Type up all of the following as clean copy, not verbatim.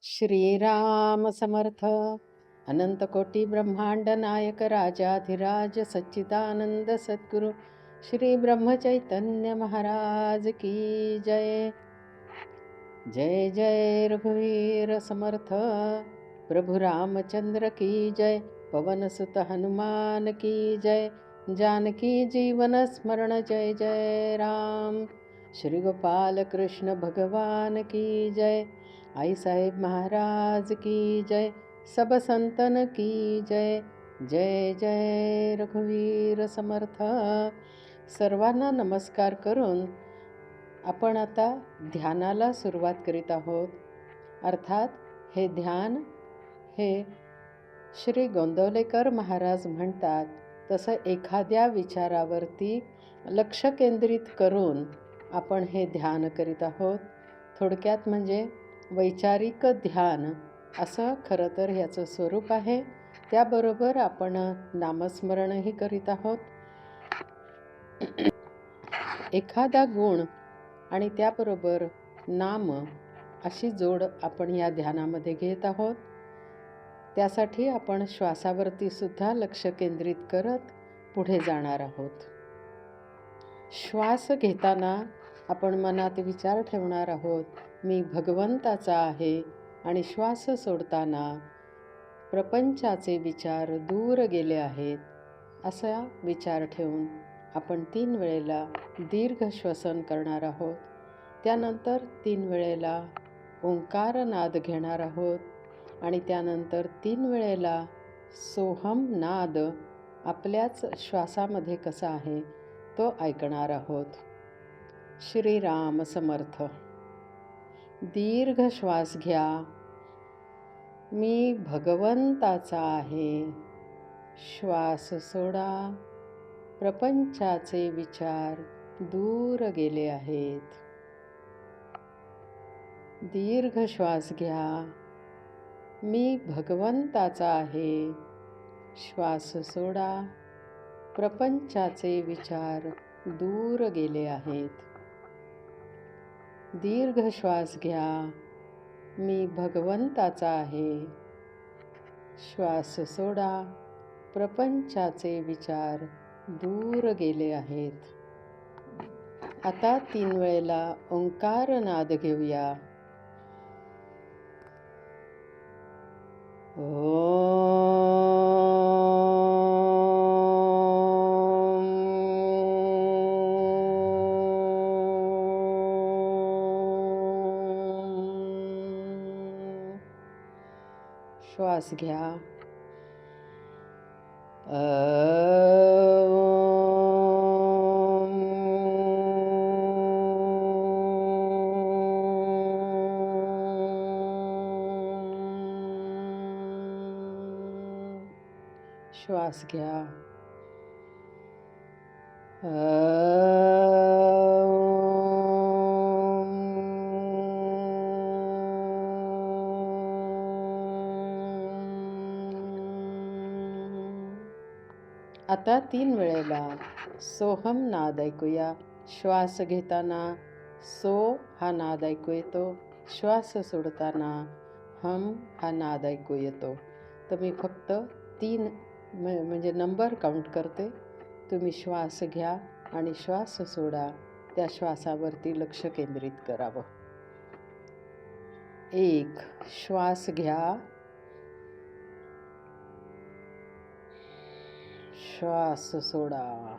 श्रीराम समर्थ. अनंत कोटी ब्रह्मांड नायक राजाधिराज सच्चिदानंद सद्गुरु श्री ब्रह्मचैतन्य महाराज की जय. जय जय रघुवीर समर्थ. प्रभु रामचंद्र की जय. पवन सुत हनुमान की जय. जानकी जीवन स्मरण जय जय राम. श्री गोपाल कृष्ण भगवान की जय. आई साहेब महाराज की जय. सब संतन की जय. जय जय रघुवीर समर्थ. सर्वांना नमस्कार करून आपण आता ध्यानाला सुरुवात करीत आहोत. अर्थात हे ध्यान हे श्री गोंदवलेकर महाराज म्हणतात तसं एखाद्या विचारावरती लक्ष केंद्रित करून आपण हे ध्यान करीत आहोत. थोडक्यात म्हणजे वैचारिक ध्यान असं खरं तर ह्याचं स्वरूप आहे. त्याबरोबर आपण नामस्मरणही करीत आहोत. एखादा गुण आणि त्याबरोबर नाम अशी जोड आपण या ध्यानामध्ये घेत आहोत. त्यासाठी आपण श्वासावरती सुद्धा लक्ष केंद्रित करत पुढे जाणार आहोत. श्वास घेताना आपण मनात विचार ठेवणार आहोत, मी भगवंताचा आहे. आणि श्वास सोडताना प्रपंचाचे विचार दूर गेले आहेत असा विचार ठेवून आपण 3 वेळेला दीर्घ श्वसन करणार आहोत. त्यानंतर 3 वेळेला ओंकार नाद घेणार आहोत आणि त्यानंतर 3 वेळेला सोहम नाद आपल्याच श्वासामध्ये कसा आहे तो ऐकणार आहोत. श्रीराम समर्थ. दीर्घ श्वास घ्या. मी भगवंताचा आहे. श्वास सोडा. प्रपंचाचे विचार दूर गेले आहेत. दीर्घ श्वास घ्या. मी भगवंताचा आहे. श्वास सोडा. प्रपंचाचे विचार दूर गेले आहेत. दीर्घ श्वास घ्या. मी भगवंताचा आहे. श्वास सोडा. प्रपंचाचे विचार दूर गेले आहेत. आता 3 वेळेला ओंकार नाद घेऊया. श्वास घ्या. श्वास घ्या. आता 3 वेळेला सोहम नाद ऐकूया. श्वास घेताना सो हा नाद ऐकू येतो. श्वास सोडताना हम हा नाद ऐकू येतो. तर मी फक्त 3 म्हणजे नंबर काउंट करते. तुम्ही श्वास घ्या आणि श्वास सोडा. त्या श्वासावरती लक्ष केंद्रित करावं. 1 श्वास घ्या. श्वास सोडा.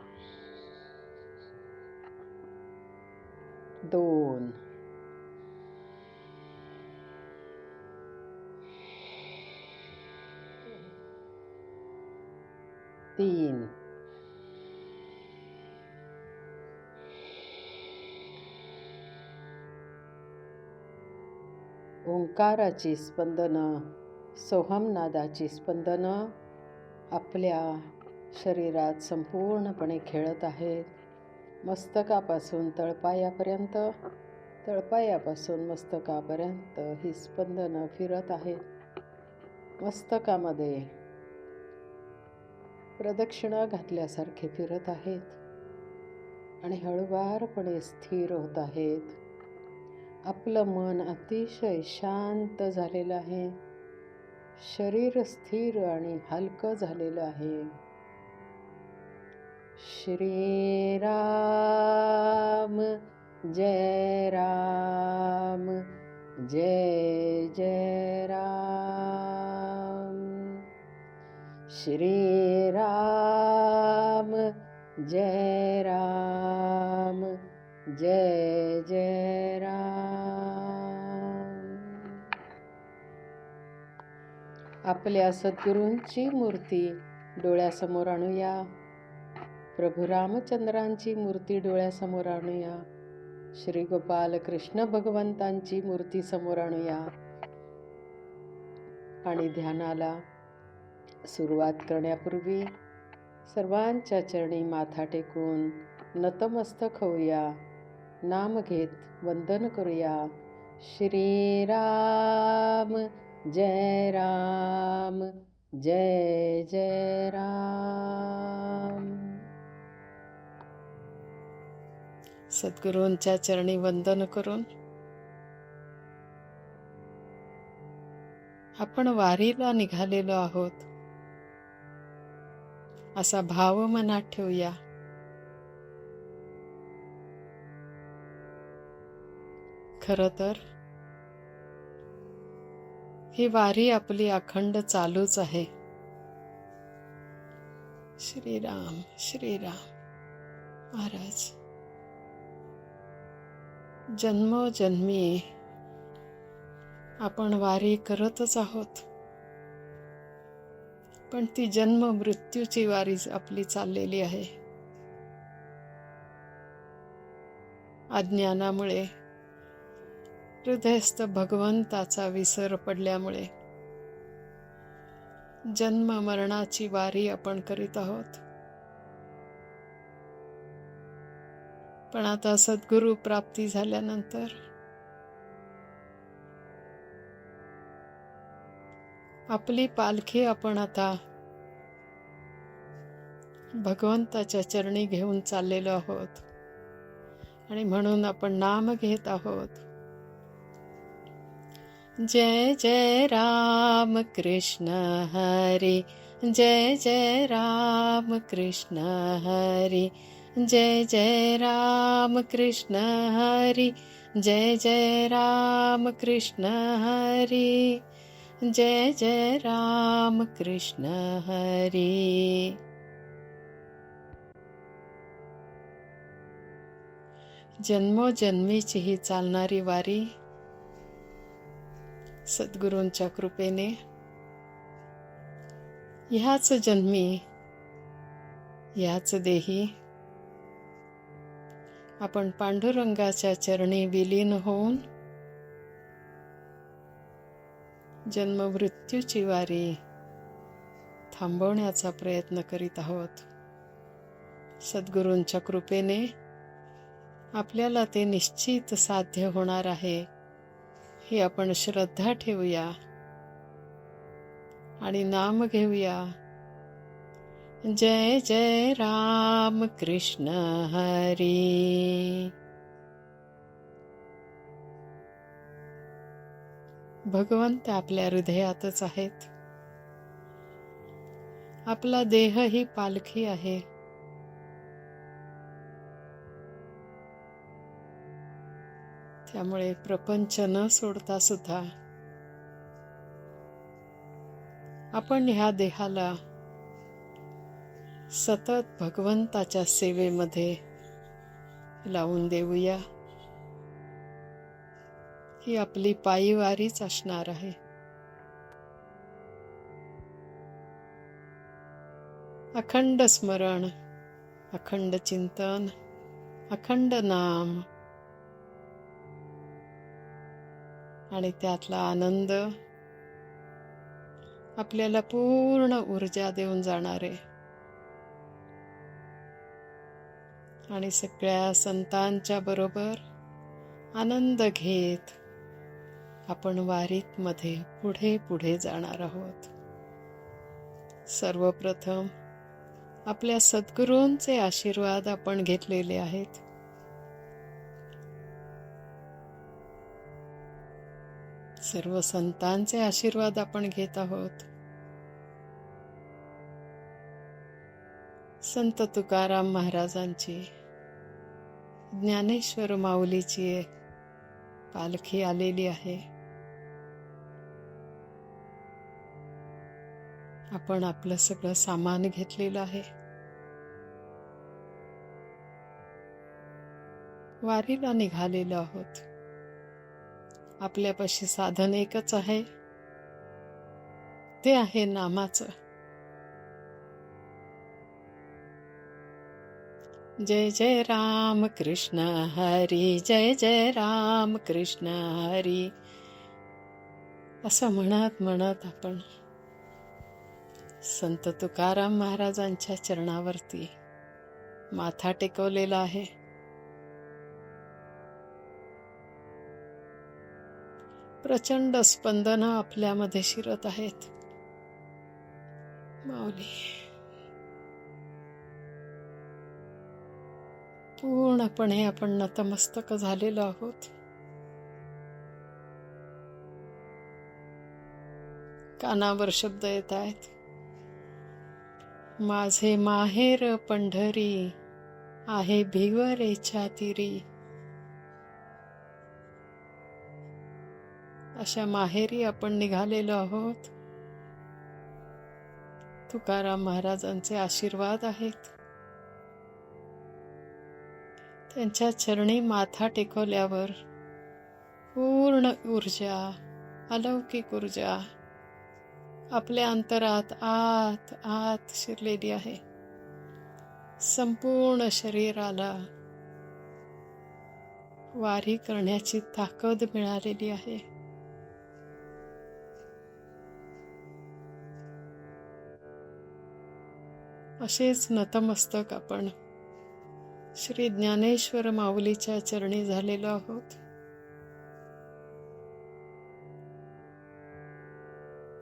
2 3 ओंकाराची स्पंदनं, सोहमनादाची स्पंदनं आपल्या शरीरात संपूर्णपणे खेळत आहेत. मस्तकापासून तळपायापर्यंत, तळपायापासून मस्तकापर्यंत ही स्पंदनं फिरत आहेत. मस्तकामध्ये प्रदक्षिणा घातल्यासारखे फिरत आहेत आणि हळुवारपणे स्थिर होत आहेत. आपलं मन अतिशय शांत झालेलं आहे. शरीर स्थिर आणि हलकं झालेलं आहे. श्री राम जय राम जय जय राम. श्री राम जय राम जय जय राम. आपल्या सद्गुरूंची मूर्ती डोळ्यासमोर आणूया. प्रभू रामचंद्रांची मूर्ती डोळ्यासमोर आणूया. श्री गोपाल कृष्ण भगवंतांची मूर्ती समोर आणूया. आणि ध्यानाला सुरुवात करण्यापूर्वी सर्वांच्या चरणी माथा टेकून नतमस्तक होऊया. नाम घेत वंदन करूया. श्री राम जय राम जय जय राम. सद्गुरूंच्या चरणी वंदन करून आपण वारीला निघालेलो आहोत असा भाव मनात ठेवूया. खरं तर ही वारी आपली अखंड चालूच आहे. श्रीराम श्रीराम. महाराज जन्मोजन्मी आपण वारी करतच आहोत, पण ती जन्म मृत्यूची वारी आपली चाललेली आहे. अज्ञानामुळे हृदयस्थ भगवंताचा विसर पडल्यामुळे जन्म मरणाची वारी आपण करीत आहोत. पण आता सद्गुरू प्राप्ती झाल्यानंतर आपली पालखी आपण आता भगवंताच्या चरणी घेऊन चाललेलो आहोत. आणि म्हणून आपण नाम घेत आहोत. जय जय राम कृष्ण हरी जय जय राम कृष्ण हरी जय जय राम कृष्ण हरी जय जय राम कृष्ण हरी जय जय राम कृष्ण हरी. जन्मोजन्मीची ही चालणारी वारी सद्गुरूंच्या कृपेने ह्याच जन्मी ह्याच देही आपण पांडुरंगाच्या चरणी विलीन होऊन जन्म मृत्यूची वारी थांबवण्याचा प्रयत्न करीत आहोत. सद्गुरूंच्या कृपेने आपल्याला ते निश्चित साध्य होणार आहे ही आपण श्रद्धा ठेवूया आणि नाम घेऊया. जय जय राम कृष्ण हरी. भगवंत आपल्या हृदयातच आहेत. आपला देह ही पालखी आहे. त्यामुळे प्रपंच न सोडता सुद्धा आपण ह्या देहाला सतत भगवंताच्या सेवेमध्ये लावून देऊया. ही आपली पायीवारीच असणार आहे. अखंड स्मरण, अखंड चिंतन, अखंड नाम आणि त्यातला आनंद आपल्याला पूर्ण ऊर्जा देऊन जाणारे. आणि सगळ्या संतांच्या बरोबर आनंद घेत आपण वारीत मध्ये पुढे पुढे जाणार आहोत. सर्वप्रथम आपल्या सद्गुरूंचे आशीर्वाद आपण घेतलेले आहेत. सर्व संतांचे आशीर्वाद आपण घेत आहोत. संत तुकाराम महाराजांची, ज्ञानेश्वर माऊलीची पालखी आलेली आहे. आपण आपलं सगळं सामान घेतलेलं आहे. वारीला निघालेलो आहोत. आपल्यापाशी साधन एकच आहे, ते आहे नामाचं. जय जय राम कृष्ण हरी, जय जय राम कृष्ण हरी, असं म्हणत म्हणत आपण संत तुकाराम महाराजांच्या चरणावरती माथा टेकवलेला आहे. प्रचंड स्पंदन आपल्यामध्ये शिरत आहेत. माऊली, पूर्णपणे आपण नतमस्तक झालेलो आहोत. कानावर शब्द येत आहेत. माझे माहेर पंढरी आहे भिवरेच्या तीरी. अशा माहेरी आपण निघालेलो आहोत. तुकाराम महाराजांचे आशीर्वाद आहेत. त्यांच्या चरणी माथा टेकवल्यावर पूर्ण ऊर्जा, अलौकिक ऊर्जा आपल्या अंतरात आत आत शिरलेली आहे. संपूर्ण शरीराला वारी करण्याची ताकद मिळालेली आहे. असेच नतमस्तक आपण श्री ज्ञानेश्वर माऊलीच्या चरणी झालेलो आहोत.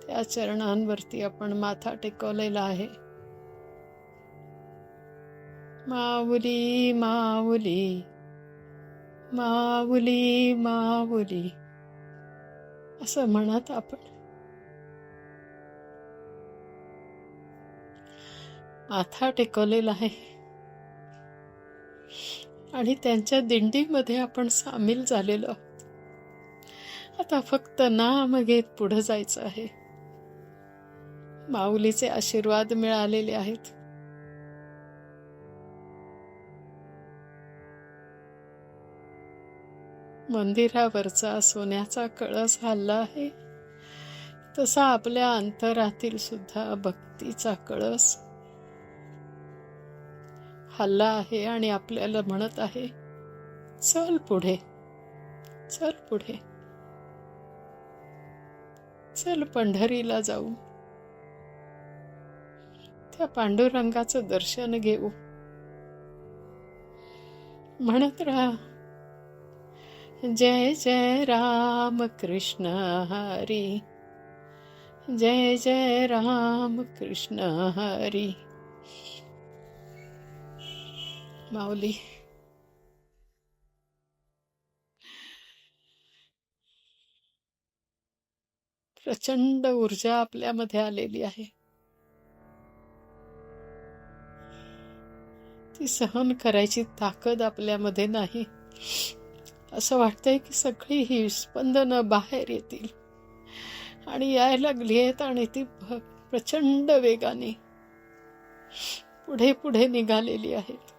त्या चरणांवरती आपण माथा टेकवलेला आहे. माऊली माऊली माऊली माऊली असं म्हणत आपण माथा टेकवलेला आहे. आणि त्यांच्या दिंडीमध्ये आपण सामील झालेलो आहोत. आता फक्त नाम घेत पुढे जायचं आहे. माऊलीचे आशीर्वाद मिळालेले आहेत. मंदिरावरचा सोन्याचा कळस हलला आहे, तसा आपल्या अंतरातील सुद्धा भक्तीचा कळस हल्ला आहे आणि आपल्याला म्हणत आहे, चल पुढे, चल पुढे, चल पंढरीला जाऊ, त्या पांडुरंगाचं दर्शन घेऊ. म्हणत राहा, जय जय राम कृष्ण हरी, जय जय राम कृष्ण हरी. माऊली, प्रचंड ऊर्जा आपल्यामध्ये आलेली आहे. ती सहन करायची ताकद आपल्यामध्ये नाही. असं वाटतंय की सगळी ही स्पंदनं बाहेर येतील आणि यायला लागली आहेत आणि ती प्रचंड वेगाने पुढे पुढे निघालेली आहेत.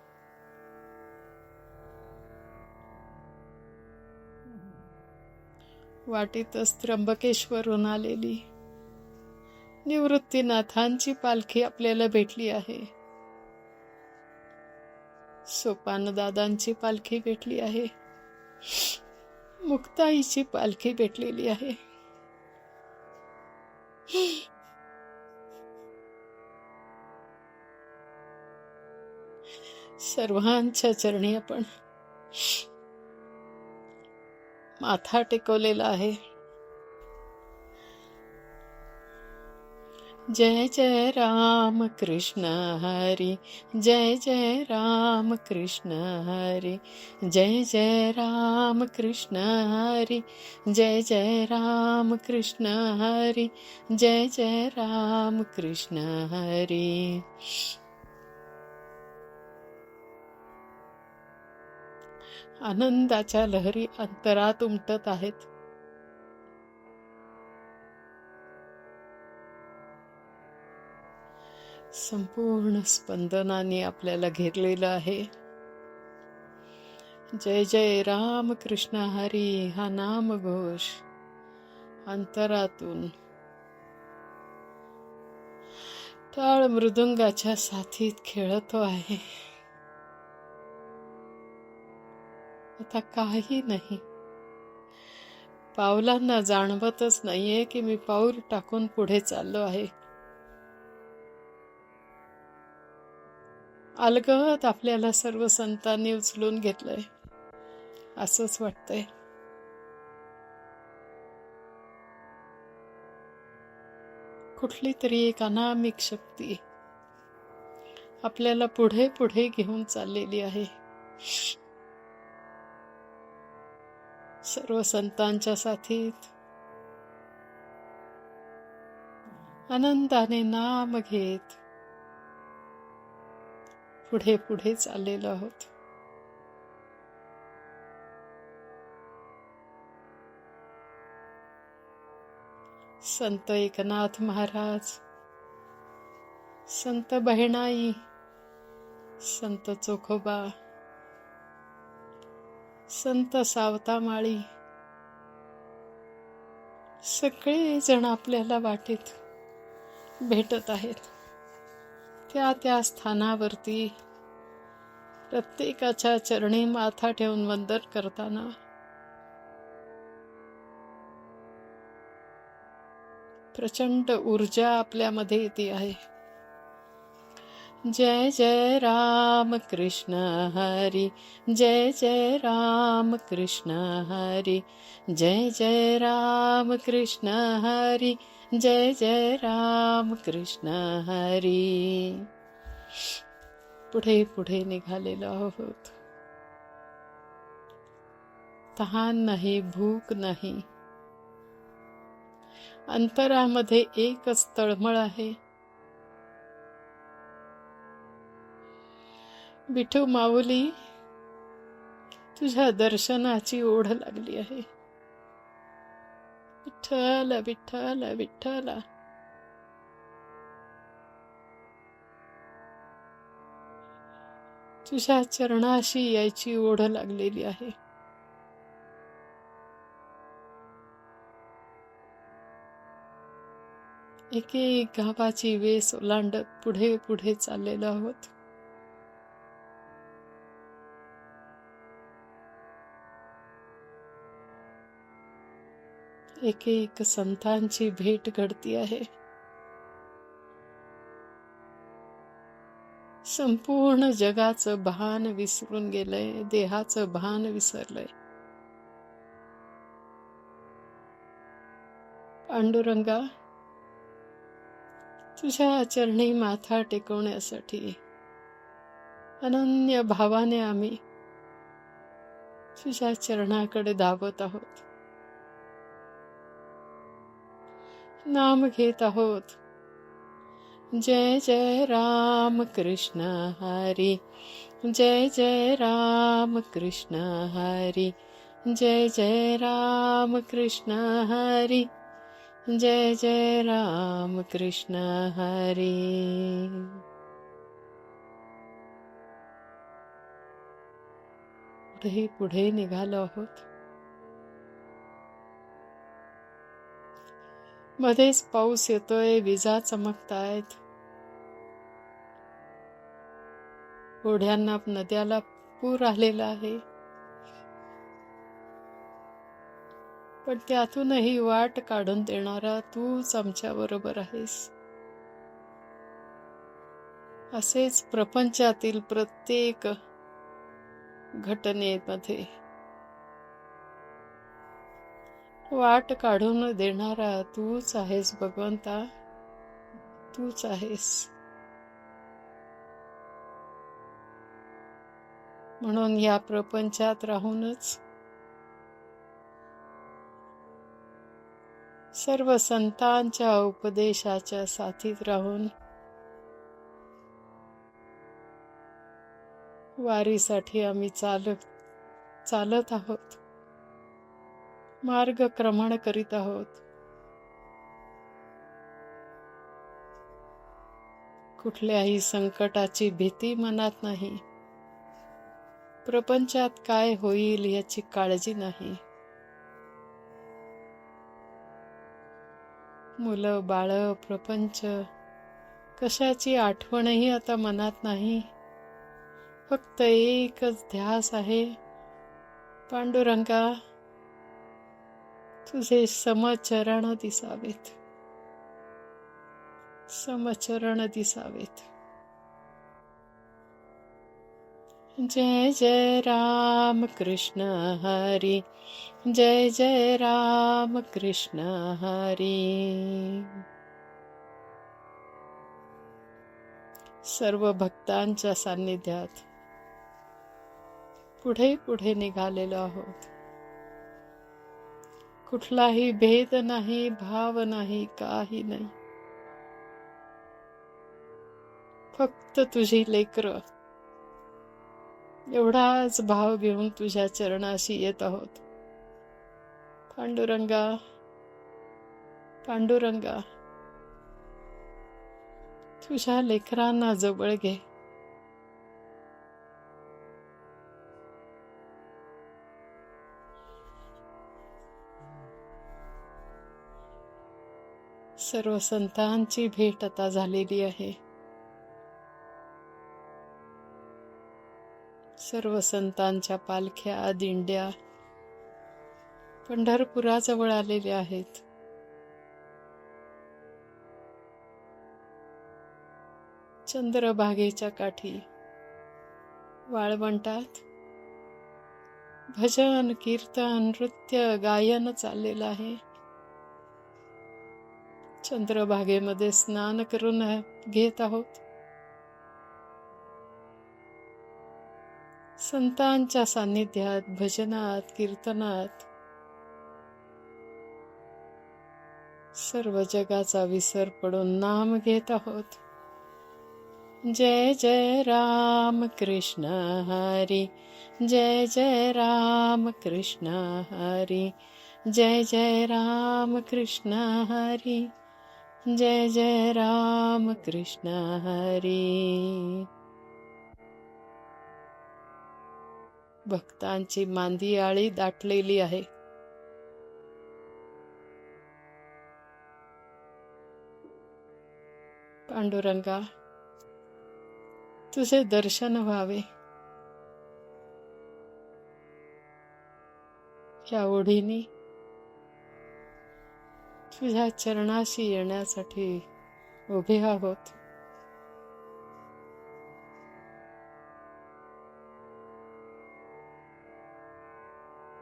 वाटेतच त्र्यंबकेश्वरून आलेली निवृत्तीनाथांची पालखी आपल्याला भेटली आहे. सोपानदादांची पालखी भेटली आहे. मुक्ताईची पालखी भेटलेली आहे. सर्वांच्या चरणी आपण माथा टेकवलेला आहे. जय जय राम कृष्ण हरी, जय जय राम कृष्ण हरी, जय जय राम कृष्ण हरी, जय जय राम कृष्ण हरी, जय जय राम कृष्ण हरी. आनंदाच्या लहरी अंतरात उमटत आहेत. संपूर्ण स्पंदनाने आपल्याला घेरलेलं आहे. जय जय राम कृष्ण हरी हा नाम घोष अंतरातून टाळ मृदुंगाच्या साथीत खेळतो आहे. आता काही नाही, पावलांना जाणवतच नाहीये की मी पाऊल टाकून पुढे चाललो आहे. अलगद आपल्याला सर्व संतांनी उचलून घेतलंय असंच वाटतंय. कुठली तरी एक अनामिक शक्ती आपल्याला पुढे पुढे घेऊन चाललेली आहे. सर्व संतांच्या साथीत आनंदाने नाम घेत पुढे पुढे चाललेलो आहोत. संत एकनाथ महाराज, संत बहिणाई, संत चोखोबा, संत सावतामाळी सगळे जण आपल्याला वाटेत भेटत आहेत. त्या त्या स्थानावरती प्रत्येकाच्या चरणी माथा ठेवून वंदन करताना प्रचंड ऊर्जा आपल्यामध्ये येते आहे. जय जय राम कृष्ण हरी, जय जय राम कृष्ण हरी, जय जय राम कृष्ण हरी, जय जय राम कृष्ण हरी. पुढे पुढे निघालेलो आहोत. तहान नाही, भूक नाही, अंतरामध्ये एकच तळमळ आहे. विठू माऊली, तुझ्या दर्शनाची ओढ लागली आहे. विठ्ठल विठ्ठल विठ्ठल. तुझ्या चरणाशी यायची ओढ लागलेली आहे. एक एक गावाची वेस ओलांडत पुढे पुढे चाललेलो आहोत. एक एक संतांची भेट घडती आहे. संपूर्ण जगाचं भान विसरून गेलंय, देहाचं भान विसरलंय. पांडुरंगा, तुझ्या चरणी माथा टेकवण्यासाठी अनन्य भावाने आम्ही तुझ्या चरणाकडे धावत आहोत. नाम घेत आहोत. जय जय राम कृष्ण हरी, जय जय राम कृष्ण हरी, जय जय राम कृष्ण हरी, जय जय राम कृष्ण हरी. पुढे पुढे निघालो आहोत. मध्येच पाऊस येतोय, विजा चमकतायत. ओढ्यांना, नद्याला पूर आलेला आहे. पण त्यातूनही वाट काढून देणारा तूच आमच्या बरोबर आहेस. असेच प्रपंचातील प्रत्येक घटनेमध्ये वाट काढून देणारा तूच आहेस भगवंता. तूच आहेस. म्हणून या प्रपंचात राहूनच सर्व संतांच्या उपदेशाच्या साथीत राहून वारीसाठी आम्ही चालत आहोत, मार्गक्रमण करीत आहोत. कुठल्याही संकटाची भीती मनात नाही. प्रपंचात काय होईल याची काळजी नाही. मुलं, बाळ, प्रपंच कशाची आठवणही आता मनात नाही. फक्त एकच ध्यास आहे, पांडुरंगा तुझे समचरण दिसावेत, समचरण दिसावेत. जय जय राम कृष्ण हरी, जय जय राम कृष्ण हरी. सर्व भक्तांच्या सान्निध्यात पुढे पुढे निघालेलो आहोत. कुठलाही भेद नाही, भाव नाही, काही नाही. फक्त तुझी लेकरं एवढाच भाव घेऊन तुझ्या चरणाशी येत आहोत. पांडुरंगा, पांडुरंगा तुझ्या लेकरांना जवळ घे. सर्व संतांची भेट आता झालेली आहे. सर्व संतांच्या पालख्या, दिंड्या पंढरपुराजवळ आलेल्या आहेत. चंद्रभागेच्या काठी वाळवंटात भजन, कीर्तन, नृत्य, गायन चाललेलं आहे. चंद्रभागेमध्ये स्नान करून घेत आहोत. संतांच्या सान्निध्यात, भजनात, कीर्तनात सर्व जगाचा विसर पडून नाम घेत आहोत. जय जय राम कृष्ण हरी, जय जय राम कृष्ण हरी, जय जय राम कृष्ण हरी, जय जय राम कृष्ण हरी. भक्तांची मांदी आळी दाटलेली आहे. पांडुरंगा तुझे दर्शन व्हावे या ओढीने तुझ्या चरणाशी येण्यासाठी उभे आहोत.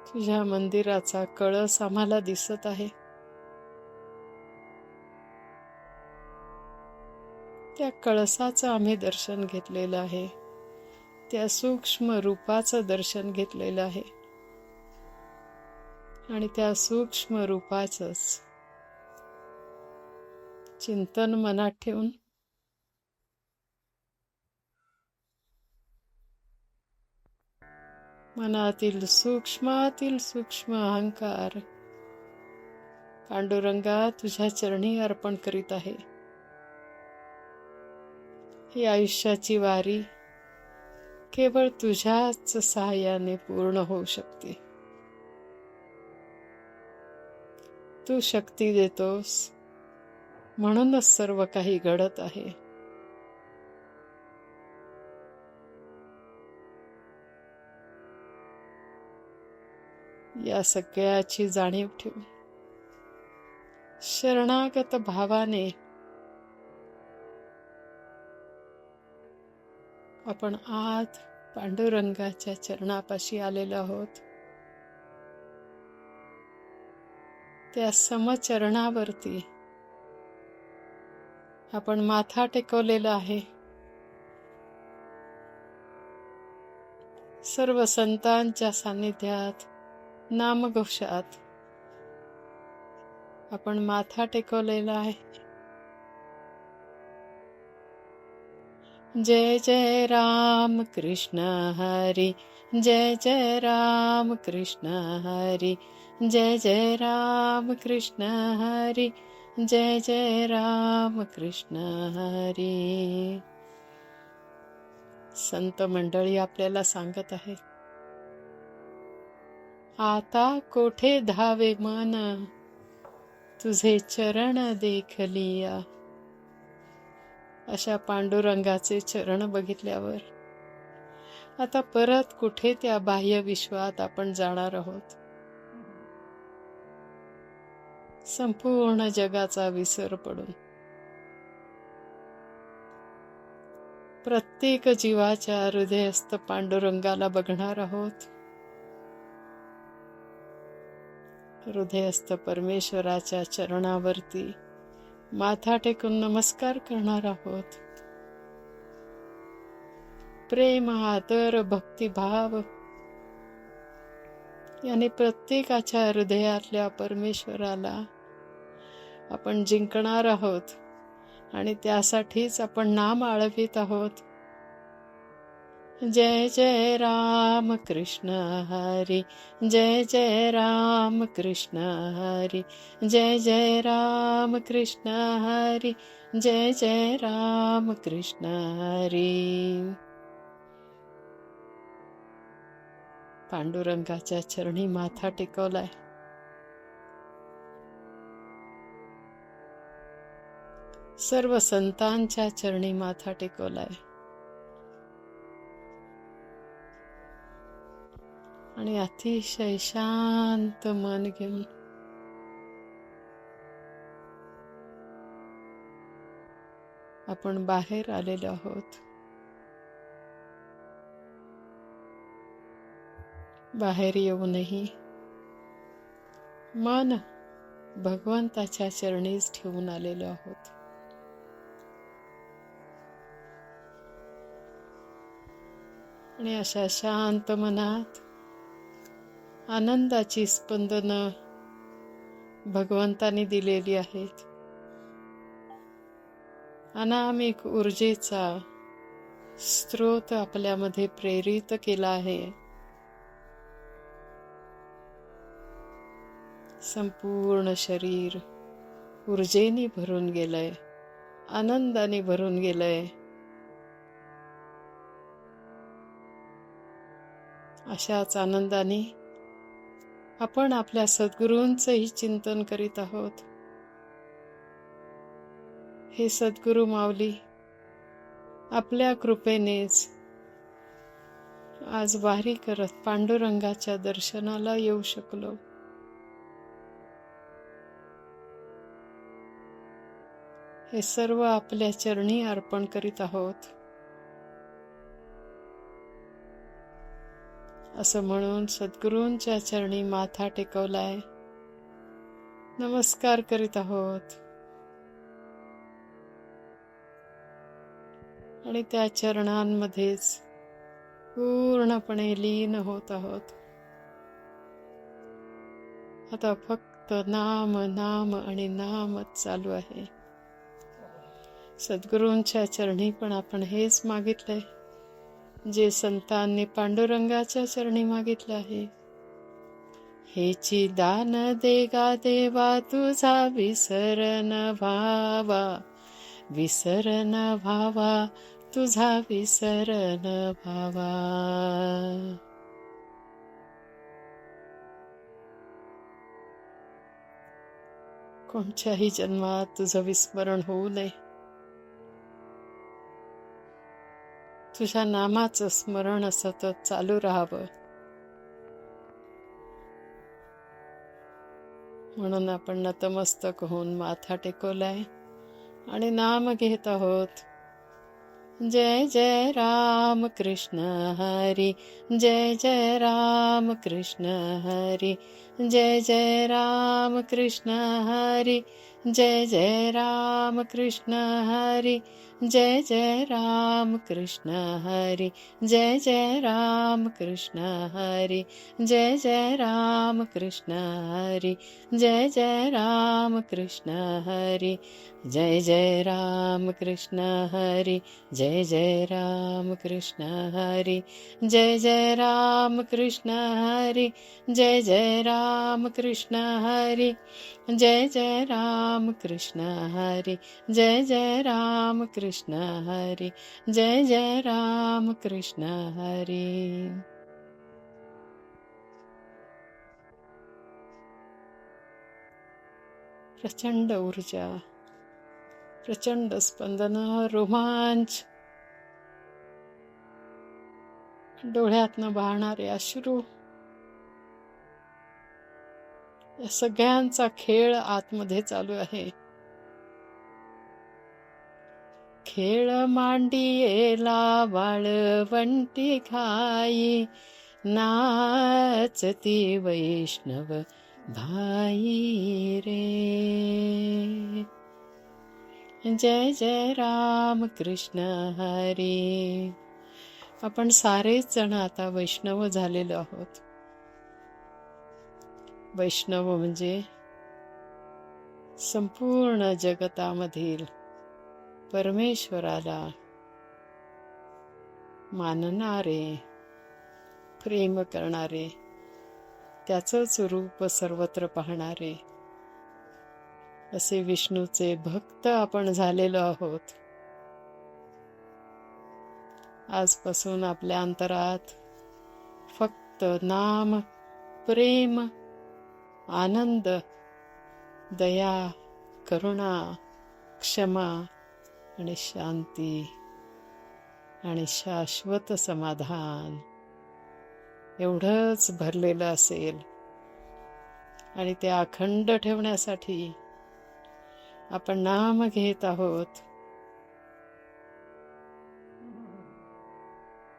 तुझ्या मंदिराचा कळस आम्हाला दिसत आहे. त्या कळसाचं आम्ही दर्शन घेतलेलं आहे. त्या सूक्ष्म रूपाचं दर्शन घेतलेलं आहे. आणि त्या सूक्ष्म रूपाचंच चिंतन मनात ठेवून मनातील सूक्ष्मातील सूक्ष्म अहंकार पांडुरंगा तुझ्या चरणी अर्पण करीत आहे. ही आयुष्याची वारी केवळ तुझ्याच सहाय्याने पूर्ण होऊ शकते. तू शक्ती देतोस म्हणूनच सर्व काही घडत आहे. या सगळ्याची जाणीव ठेवून शरणागत भावाने आपण आज पांडुरंगाच्या चरणापाशी आलेलो आहोत. त्या समचरणावरती आपण माथा टेकवलेला आहे. सर्व संतांच्या सानिध्यात, नामघोषात आपण माथा टेकवलेला आहे. जय जय राम कृष्ण हरी, जय जय राम कृष्ण हरी, जय जय राम कृष्ण हरी, जय जय राम कृष्ण हरी. संत मंडळी आपल्याला सांगत आहे, आता कोठे धावे मन, तुझे चरण देखलिया. अशा पांडुरंगाचे चरण बघितल्यावर आता परत कुठे त्या बाह्य विश्वात आपण जाणार आहोत. संपूर्ण जगाचा विसर पडून प्रत्येक जीवाच्या हृदयस्थ पांडुरंगाला बघणार आहोत. हृदयस्थ परमेश्वराच्या चरणावरती माथा टेकून नमस्कार करणार आहोत. प्रेम, आदर, भक्तिभाव याने प्रत्येकाच्या हृदयातल्या परमेश्वराला आपण जिंकणार आहोत आणि त्यासाठीच आपण नाम आळवीत आहोत. जय जय राम कृष्ण हरी, जय जय राम कृष्ण हरी, जय जय राम कृष्ण हरी, जय जय राम कृष्ण हरी. पांडुरंगाच्या चरणी माथा टेकवलाय. सर्व संतांच्या चरणी माथा टेकवलाय. आणि अतिशय शांत मन घेऊन आपण बाहेर आलेलो आहोत. बाहेर येऊनही मन भगवंताच्या चरणीच ठेवून आलेलो आहोत. आणि अशा शांत मनात आनंदाची स्पंदनं भगवंताने दिलेली आहेत. अनामिक ऊर्जेचा स्रोत आपल्यामध्ये प्रेरित केला आहे. संपूर्ण शरीर ऊर्जेने भरून गेलंय, आनंदाने भरून गेलंय. अशाच आनंदाने आपण आपल्या सद्गुरूंचंही चिंतन करीत आहोत. हे सद्गुरू माऊली, आपल्या कृपेनेच आज वारी करत पांडुरंगाच्या दर्शनाला येऊ शकलो. हे सर्व आपल्या चरणी अर्पण करीत आहोत. असं म्हणून सद्गुरूंच्या चरणी माथा टेकवलाय, नमस्कार करीत आहोत. आणि त्या चरणांमध्येच पूर्णपणे लीन होत आहोत. आता फक्त नाम नाम आणि नामच चालू आहे. सद्गुरूंच्या चरणी पण आपण हेच मागितलंय जे संतांनी पांडुरंगाच्या चरणी मागितलं आहे. हेची दान देगा देवा, तुझा विसर न व्हावा, विसर न व्हावा, तुझा विसर न व्हावा. कोणत्याही जन्मात तुझं विस्मरण होऊ नये. तुझ्या नामाचं स्मरण सतत चालू राहावं म्हणून आपण नतमस्तक होऊन माथा टेकवलाय आणि नाम घेत आहोत. जय जय राम कृष्ण हरी, जय जय राम कृष्ण हरी, जय जय राम कृष्ण हरी, जय जय राम कृष्ण हरी, जय जय राम कृष्ण हरी, जय जय राम कृष्ण हरी, जय जय राम कृष्ण हरी, जय जय राम कृष्ण हरी, जय जय राम कृष्ण हरी, जय जय राम कृष्ण हरी, जय जय राम कृष्ण हरी, जय जय राम कृष्ण हरी, जय जय राम कृष्ण हरी, जय जय राम कृष्ण हरी, जय जय राम कृष्ण हरी. प्रचंड ऊर्जा, प्रचंड स्पंदन, रोमांच, डोळ्यातनं वाहणारे अश्रू, या सगळ्यांचा खेळ आतमध्ये चालू आहे. खेळ मांडियेला वाळवंटी खाई, नाचती वैष्णव भाई रे. जय जय राम कृष्ण हरी. आपण सारेच जण आता वैष्णव झालेलो आहोत. वैष्णव म्हणजे संपूर्ण जगतामधील परमेश्वराला मानणारे, प्रेम करणारे, त्याचंच रूप सर्वत्र पाहणारे असे विष्णूचे भक्त आपण झालेलो आहोत. आजपासून आपल्या अंतरात फक्त नाम, प्रेम, आनंद, दया, करुणा, क्षमा आणि शांती आणि शाश्वत समाधान एवढंच भरलेलं असेल. आणि ते अखंड ठेवण्यासाठी आपण नाम घेत आहोत.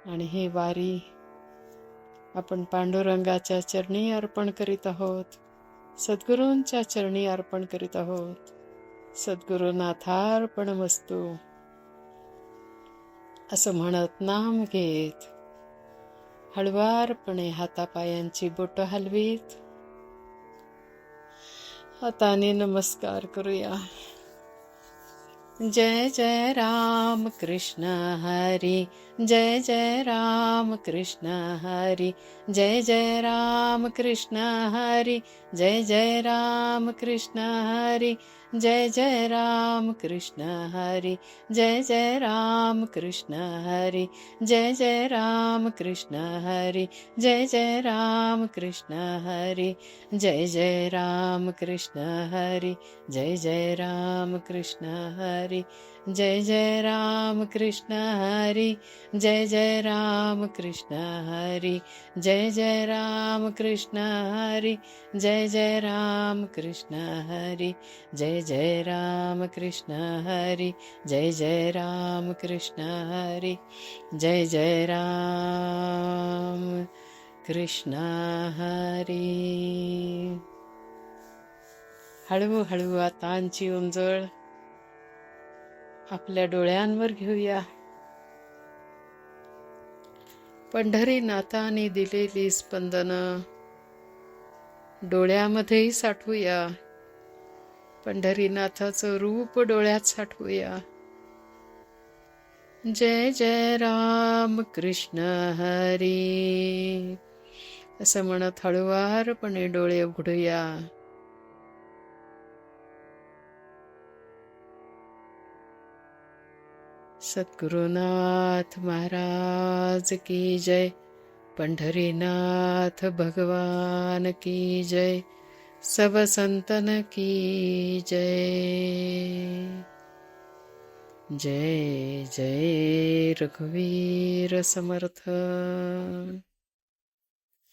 आणि ही वारी आपण पांडुरंगाच्या चरणी अर्पण करीत आहोत, सद्गुरूंच्या चरणी अर्पण करीत आहोत. सद्गुरुनाथार्पणमस्तु असं म्हणत नाम घेत हळुवारपणे हातापायांची बोटं हलवीत हाताने नमस्कार करूया. जय जय राम कृष्ण हरी, जय जय राम कृष्ण हरी, जय जय राम कृष्ण हरी, जय जय राम कृष्ण हरी, जय जय राम कृष्ण हरी, जय जय राम कृष्ण हरी, जय जय राम कृष्ण हरी, जय जय राम कृष्ण हरी, जय जय राम कृष्ण हरी, जय जय राम कृष्ण हरी, जय जय राम कृष्ण हरी, जय जय राम कृष्ण हरी, जय जय राम कृष्ण हरी, जय जय राम कृष्ण हरी, जय जय राम कृष्ण हरी, जय जय राम कृष्ण हरी, जय जय राम कृष्ण हरी. हळूहळू आतांची उंजळ आपल्या डोळ्यांवर घेऊया. पंढरीनाथाने दिलेली स्पंदन डोळ्यामध्येही साठवूया. पंढरीनाथाचं रूप डोळ्यात साठवूया. जय जय राम कृष्ण हरी असं म्हणत हळुवारपणे डोळे उघडूया. सद्गुरुनाथ महाराज की जय, पंढरीनाथ भगवान की जय, सब संतन की जय. जय जय रघुवीर समर्थ.